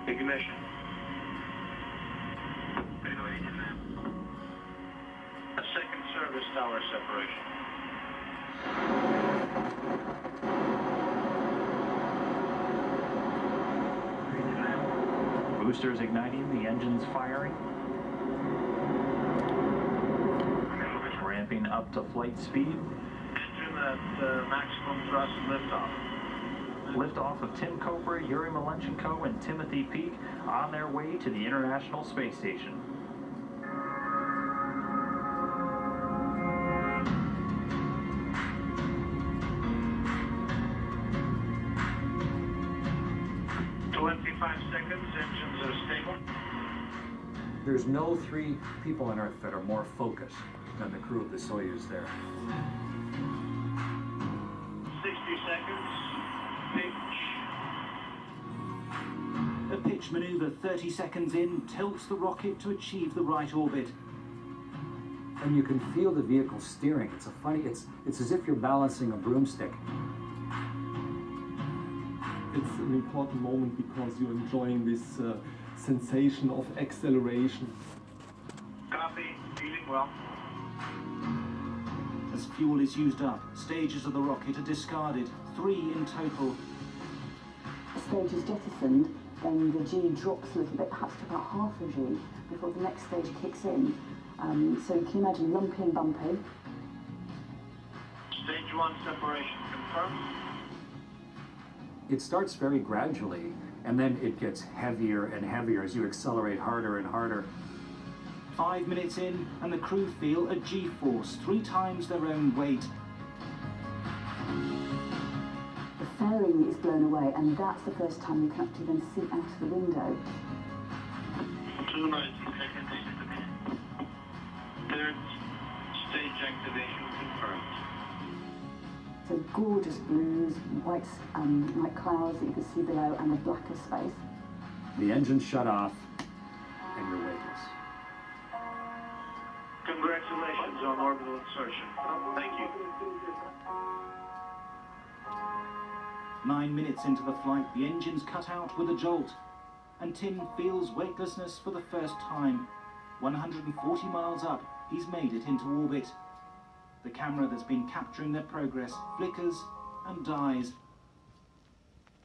Ignition. A second service tower separation. Boosters igniting, the engines firing. Ramping up to flight speed. Engine at maximum thrust liftoff. Liftoff of Tim Koper, Yuri Malenchenko, and Timothy Peake on their way to the International Space Station. Engines are stable. There's no three people on Earth that are more focused than the crew of the Soyuz there. 60 seconds. Pitch. The pitch maneuver 30 seconds in tilts the rocket to achieve the right orbit. And you can feel the vehicle steering. It's as if you're balancing a broomstick. It's an important moment because you're enjoying this sensation of acceleration. Copy, feeling well. As fuel is used up, stages of the rocket are discarded, 3 in total. The stage is jettisoned, then the G drops a little bit, perhaps to about half a G, before the next stage kicks in. So you can imagine lumpy and bumpy. Stage 1 separation confirmed. It starts very gradually, and then it gets heavier and heavier as you accelerate harder and harder. 5 minutes in, and the crew feel a G-force, 3 times their own weight. The fairing is blown away, and that's the first time you can actually then see out of the window. 290 seconds. Third stage activation confirmed. So gorgeous blues, white clouds that you can see below, and the blacker space. The engines shut off, and you're weightless. Congratulations on orbital insertion. Thank you. 9 minutes into the flight, the engines cut out with a jolt, and Tim feels weightlessness for the first time. 140 miles up, he's made it into orbit. The camera that's been capturing their progress flickers and dies.